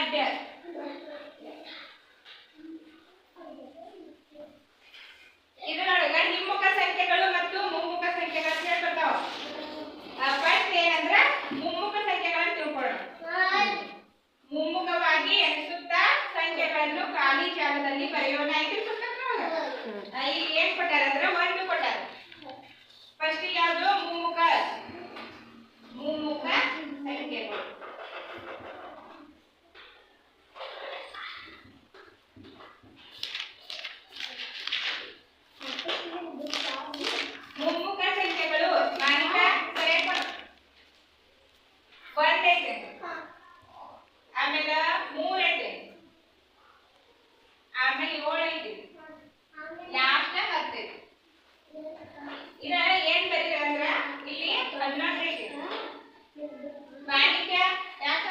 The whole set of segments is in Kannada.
ಮಧ್ಯ ಇದರೊಳಗ ಹಿಮ್ಮುಖ ಸಂಖ್ಯೆಗಳು ಮತ್ತು ಮುಮ್ಮುಖ ಸಂಖ್ಯೆಗಳು ಹೇಳ್ಕೊತಾವ. ಫಸ್ಟ್ ಏನಂದ್ರ ಮುಮ್ಮುಖ ಸಂಖ್ಯೆಗಳನ್ನು ತಿಳ್ಕೊಳ್ಳೋಣ. ಮುಮ್ಮುಖವಾಗಿ ಎಣಿಸುತ್ತಾ ಸಂಖ್ಯೆಗಳನ್ನು ಖಾಲಿ ಜಾಗದಲ್ಲಿ ಬರೆಯೋಣ ಐತಿ ಪುಸ್ತಕದೊಳಗ. ಇಲ್ಲಿ ಏನ್ ಕೊಟ್ಟಾರ ಅಂದ್ರ ಒಂದು ಕೊಟ್ಟಾರ. ಫಸ್ಟ್ ಯಾವುದು ಮುಮ್ಮುಖ ಸಂಖ್ಯೆಗಳು. ಮುಮ್ಮುಖ ಸಂಖ್ಯೆಗಳು ಮಾನಿಕ ಕರೆಕ್ಟ್ ಒಂದೈತೆ, ಆಮೇಲೆ 3 ಐತೆ, ಆಮೇಲೆ 7 ಐತೆ, ಲಾಸ್ಟ್ 10 ಐತೆ. ಇದ ಏನ್ ಬರೀರಿ ಅಂದ್ರ ಇಲ್ಲಿ 11 ಐತೆ. ಮಾನಿಕ ಯಾಕ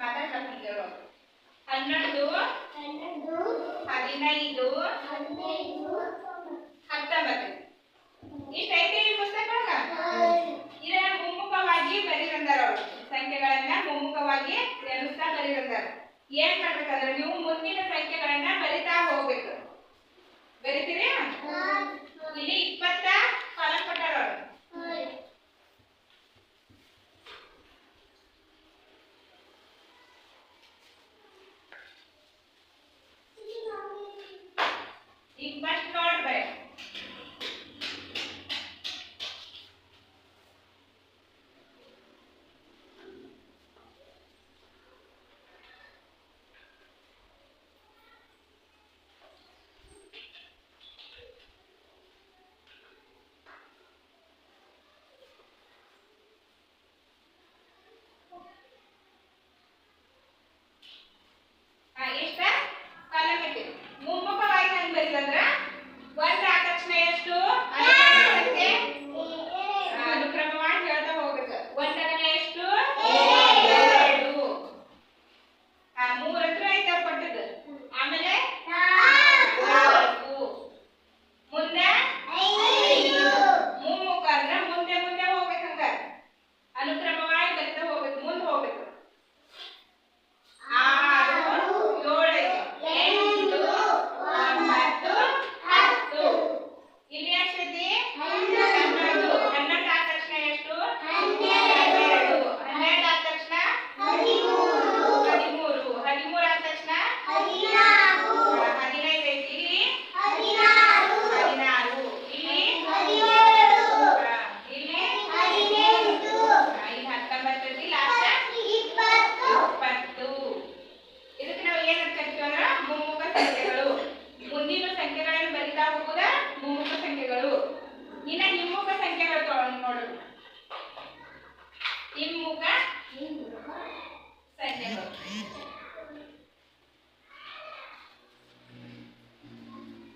ಮಾತಾಡ್ತಿರೋ 12 15 19 ಇಷ್ಟ ಐತೆ ಈ ಪುಸ್ತಕದಾಗ. ಇದ ಮುಮ್ಮುಖವಾಗಿ ಬರೀರಂದಾರ ಅವರು. ಸಂಖ್ಯೆಗಳನ್ನ ಮುಮ್ಮುಖವಾಗಿ ಎಣಿಸ್ತಾ ಬರೀರಂದಾರ. ಏನ್ ಮಾಡ್ಬೇಕಂದ್ರೆ ನೀವು ಮುಂದಿನ ಸಂಖ್ಯೆಗಳನ್ನ ಬರಿತಾ ಹೋಗ್ಬೇಕು. ಬರಿತೀರಿ? ಇಲ್ಲಿ 20 ಕಾಲಂ ಕೊಟ್ಟಾರ ಅವರು. ಈಗ ಫಸ್ಟ್ ನೋಡ್ಬೇ ಮುಮ್ಮುಖವಾಗಿ ಹೆಂಗ್ ಬರೀದಂದ್ರ ಒಂದ್ ಆದ ತಕ್ಷಣ ಎಷ್ಟು ಅನುಕ್ರಮವಾಗಿ ಹೇಳ್ತಾ ಹೋಗ್ಬೇಕು. ಒಂದಗನ ಎಷ್ಟು 2, 3 ಹತ್ರ ಐತೆ ಕೊಟ್ಟದ್ದು, ಆಮೇಲೆ 4, ಮುಂದೆ 5. ಮುಮ್ಮುಖ ಅಂದ್ರ ಮುಂದೆ ಮುಂದೆ ಹೋಗ್ಬೇಕಂಗ ಅನುಕ್ರಮವಾಗಿ ಬರಿತಾ ಹೋಗ್ಬೇಕು, ಮುಂದೆ ಹೋಗ್ಬೇಕು. 6, 7, 8, 9, 10. ಇಲ್ಲಿ ಎಷ್ಟೈತಿ 11. 11 ಆದ ತಕ್ಷಣ ಎಷ್ಟು 12. 12 ಆದ ತಕ್ಷಣ 13. 13 ಆದ ತಕ್ಷಣ 15 ಐತಿ. ಇಲ್ಲಿ 16. ಇಲ್ಲಿ 17. ಇಲ್ಲಿ 19. ಲಾಸ್ಟ್ 20. ಇದಕ್ಕೆ ನಾವು ಏನಂತ ಕರಿತೀವಿ ಅಂದ್ರೆ ಮುಮ್ಮುಖ ಸಂಖ್ಯೆಗಳು. ಮುಂದಿನ ಸಂಖ್ಯೆಗಳನ್ನು ಬರಿತಾ ಹೋಗುದ ಮುಮ್ಮುಖ ಸಂಖ್ಯೆಗಳು. ಇನ್ನ ಹಿಮ್ಮುಖ ಸಂಖ್ಯೆಗಳು ನೋಡೋಣ. ಹಿಮ್ಮುಖ ಸಂಖ್ಯೆಗಳು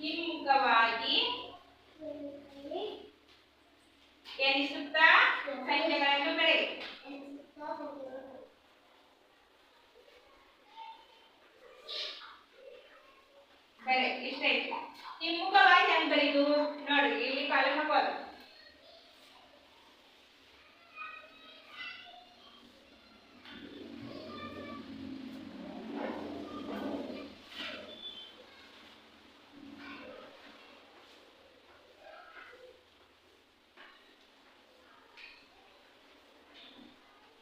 ಹಿಮ್ಮುಖವಾಗಿ ಎಣಿಸುತ್ತಾ ಸಂಖ್ಯೆಗಳನ್ನು ಬರೆಯಿರಿ. ಬರೆ ಇಷ್ಟ ಐತಿ. ಹಿಮ್ಮುಖವಾಗಿ ಹೆಂಗ್ ಬರೀದು ನೋಡ್ರಿ. ಇಲ್ಲಿ ಕಾಲಂ ಹಾಕೋದು.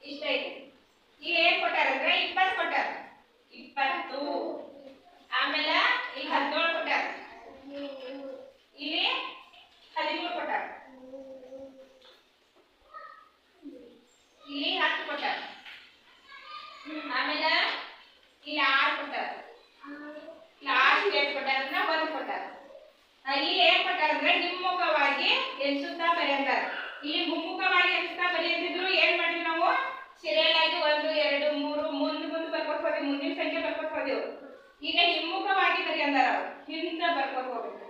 ಇಷ್ಟ ಐತಿ. ಈಗ ಏನ್ ಕೊಟ್ಟಾರಂದ್ರೆ 20 ಕೊಟ್ಟಾರ. 20, ಆಮೇಲೆ ಇಲ್ಲಿ 17 ಕೊಟ್ಟಾರ. ಇಲ್ಲಿ 13 ಕೊಟ್ಟಾರ. ಇಲ್ಲಿ 10 ಕೊಟ್ಟಾರ. ಆಮೇಲೆ ಇಲ್ಲಿ 6 ಕೊಟ್ಟಾರ. ಲಾಸ್ಟ್ ಎಷ್ಟು ಕೊಟ್ಟಾರ ಅಂದ್ರೆ 1 ಕೊಟ್ಟಾರ. ಇಲ್ಲಿ ಏನ್ ಕೊಟ್ಟಾರ ಅಂದ್ರೆ ಹಿಮ್ಮುಖವಾಗಿ ಎಣಿಸುತ್ತಾ ಬರೆಯಂತಾರ. ಇಲ್ಲಿ ಮುಮ್ಮುಖವಾಗಿ ಎಣಿಸ್ತಾ ಬರೆಯಂತಿದ್ರು ಏನ್ ಮಾಡಿದ್ವಿ ನಾವು ಸೀರಿಯಲ್ ಆಗಿ 1 2 3 ಮುಂದೆ ಬರ್ಕೊತ ಹೋದ್ವಿ. ಮುಂದಿನ ಸಂಖ್ಯೆ ಬರ್ಕೊತ ಹೋದೆವು. ಈಗ ಹಿಮ್ಮುಖವಾಗಿ ಬರೆಯಂದಾರ ಅವ್ರು. ಹಿಂದೆ ಬರ್ಕೊತ ಹೋಗ್ಬೇಕು.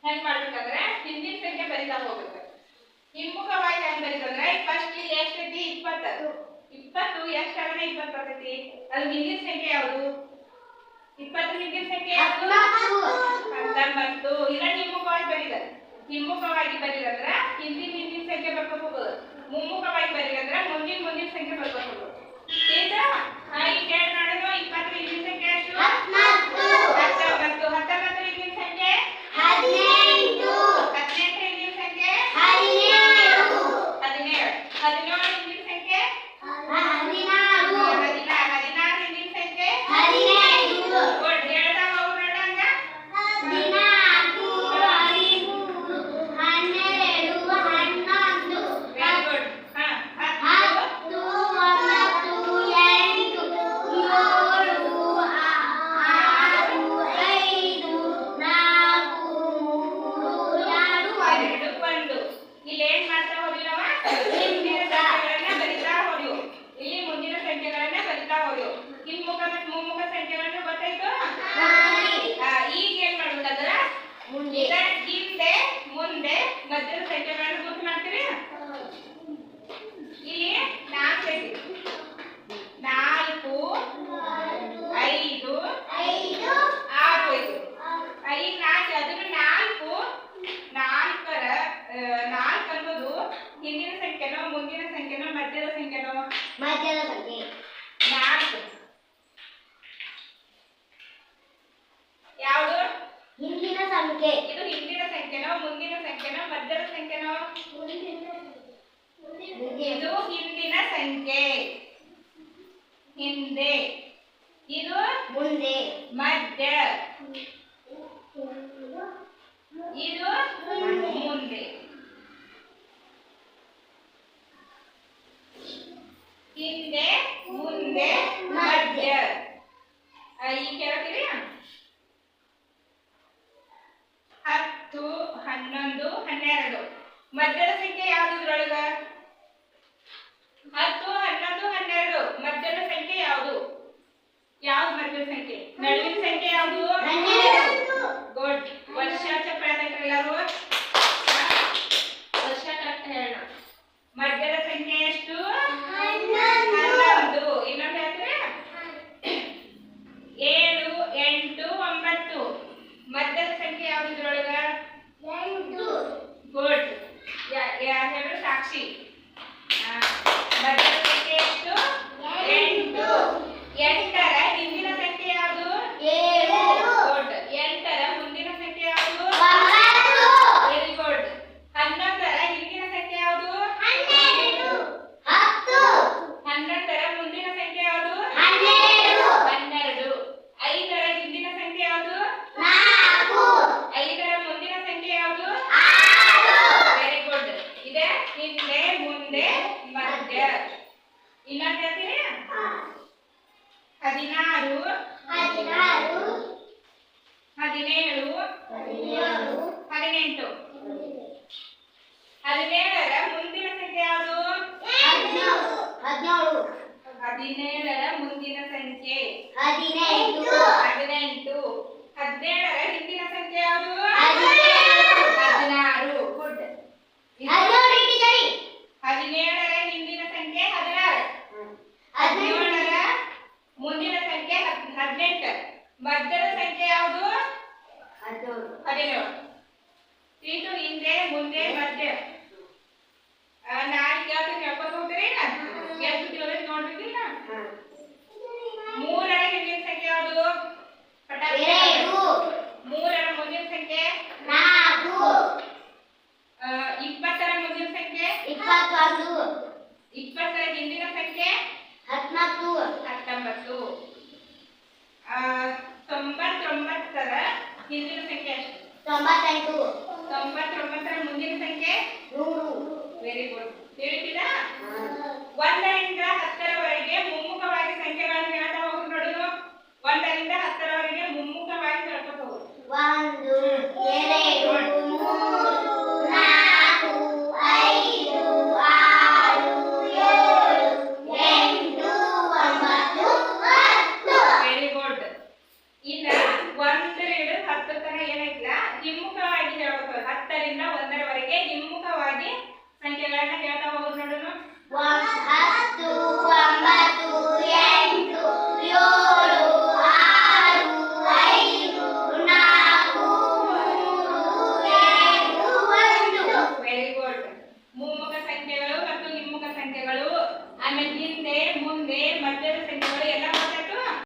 ಹೆಂಗ್ ಮಾಡ್ಬೇಕಂದ್ರೆ ಹಿಂದಿನ ಸಂಖ್ಯೆ ಬರಿತಾ ಹೋಗ್ಬೇಕು. ಹಿಮ್ಮುಖವಾಗಿ ಹೆಂಗ್ ಬರೀತಂದ್ರೆ ಫಸ್ಟ್ ಇಲ್ಲಿ ಎಷ್ಟೈತಿ 20. 20 ಎಷ್ಟಾಗನ 20 ಬರ್ತೈತಿ. ಅದು ಹಿಂದಿನ ಸಂಖ್ಯೆ ಯಾವುದು? 20 ಹಿಂದಿನ ಸಂಖ್ಯೆ ಯಾವುದು? 19. ಇದನ್ನ ಹಿಮ್ಮುಖವಾಗಿ ಬರೀತಾರೆ. ಹಿಮ್ಮುಖವಾಗಿ ಬರೀರಂದ್ರ ಹಿಂದಿನ ಸಂಖ್ಯೆ ಬರ್ಕೊತ ಹೋಗೋದು. ಮುಮ್ಮುಖವಾಗಿ ಬರೀರಂದ್ರ ಮುಂದಿನ ಸಂಖ್ಯೆ ಬರ್ಕೊತ ಹೋಗೋದು. ಈಗ ಈ 2 ಮಾಡೋದು 20 ಹಿಮ್ಮುಖ ಮತ್ತು ಮುಮ್ಮುಖ ಸಂಖ್ಯೆಗಳನ್ನು ಗೊತ್ತಾಯ್ತು. ಈಗ ಏನ್ ಮಾಡ್ಬೇಕಂದ್ರ ಈಗ ಹಿಂದೆ ಮುಂದೆ ಮಧ್ಯದ ಸಂಖ್ಯೆಗಳನ್ನು ಗುರುತು ಮಾಡ್ತೀರಿ. ಇಲ್ಲಿ 4 ಐತಿ. 4 5 6 ಐತಿ. ಈಗ 4 ಅದನ್ನು 4 ಅನ್ನೋದು ಹಿಂದಿನ ಸಂಖ್ಯೆನೋ ಮುಂದಿನ ಸಂಖ್ಯೆನೋ ಮಧ್ಯದ ಸಂಖ್ಯೆನೋ? ಮಧ್ಯದ ಸಂಖ್ಯೆ. 4 ಯಾವುದು? ಹಿಂದಿನ ಸಂಖ್ಯೆ. ಇದು ಹಿಂದಿನ ಸಂಖ್ಯೆನೋ ಮುಂದಿನ ಸಂಖ್ಯೆನೋ ಮಧ್ಯದ ಸಂಖ್ಯೆನೋ? ಇದು ಹಿಂದಿನ ಸಂಖ್ಯೆ. ಹಿಂದೆ. ಇದು ಮುಂದೆ. ಮಧ್ಯ. ಇದು ಮುಂದೆ. ಹಿಂದೆ ಮುಂದೆ ಮಧ್ಯ. ಈಗ ಕೇಳ್ತೀರಿ? 10 11 12 ಮಧ್ಯದ ಸಂಖ್ಯೆ ಯಾವುದು ಇದ್ರೊಳಗ? 10 11 12 ಮಧ್ಯದ ಸಂಖ್ಯೆ ಯಾವುದು? ಯಾವ್ದು ಮಧ್ಯದ ಸಂಖ್ಯೆ? ನಡುವಿನ ಸಂಖ್ಯೆ ಯಾವುದು? 12. ಗುಡ್. ವರ್ಷ ಚಪ್ಪಾಳೆ ತಟ್ರಿ ಎಲ್ಲರೂ. ವರ್ಷ ಕರೆಕ್ಟ್ ಹೇಳೋಣ. ಮಧ್ಯದ ಸಂಖ್ಯೆ ಎಷ್ಟು? 11. ಇನ್ನೊಂದು ಹೇಳ್ತೀರಾ? 7 8 9 ಮಧ್ಯದ ಸಂಖ್ಯೆ ಯಾವುದು ಇದ್ರೊಳಗ? 8. ಗುಡ್. ಯಾರು ಹೇಳು? ಸಾಕ್ಷಿ. ಮಧ್ಯದ ಸಂಖ್ಯೆ ಎಷ್ಟು? 8. 8ರ ಹಿಂದಿನ ಸಂಖ್ಯೆ ಯಾವುದು? 7. ಗುಡ್. 8ರ ಮುಂದಿನ ಸಂಖ್ಯೆ ಯಾವುದು? 9. Very good. 11ರ ಹಿಂದಿನ ಸಂಖ್ಯೆ ಯಾವುದು? 12. 10. 11ರ ಮುಂದಿನ ಸಂಖ್ಯೆ ಯಾವುದು? 12. 12. 5ರ ಹಿಂದಿನ ಸಂಖ್ಯೆ ಯಾವುದು? 4. 5ರ ಮುಂದಿನ ಸಂಖ್ಯೆ ಯಾವುದು? 6. Very good. ಇದೆ ಹಿಂದೆ ಮುಂದೆ ಮಧ್ಯ. ಇನ್ನೊಂದು ಹೇಳ್ತೀರಿ? 16 16. 17 18. 17ರ ಮುಂದಿನ ಸಂಖ್ಯೆ ಯಾವುದು? 17. 17ರ ಮುಂದಿನ ಸಂಖ್ಯೆ 18. 18. 17ರ ಹಿಂದಿನ ಸಂಖ್ಯೆ ಯಾವುದು? 16. ಗುಡ್. 17ರ ಹಿಂದಿನ ಸಂಖ್ಯೆ 16. 17ರ ಮುಂದಿನ ಸಂಖ್ಯೆ 18. ಮಧ್ಯದ ಸಂಖ್ಯೆ ಯಾವುದು? 17. ಇದು ಹಿಂದೆ ಮುಂದೆ ಮಧ್ಯ. ನಾಳೆ ಕೇಳ್ತೀನಿ ಹೇಳ್ಕೊಂಡು ಹೋಗ್ತೀರಿ? ಎಷ್ಟು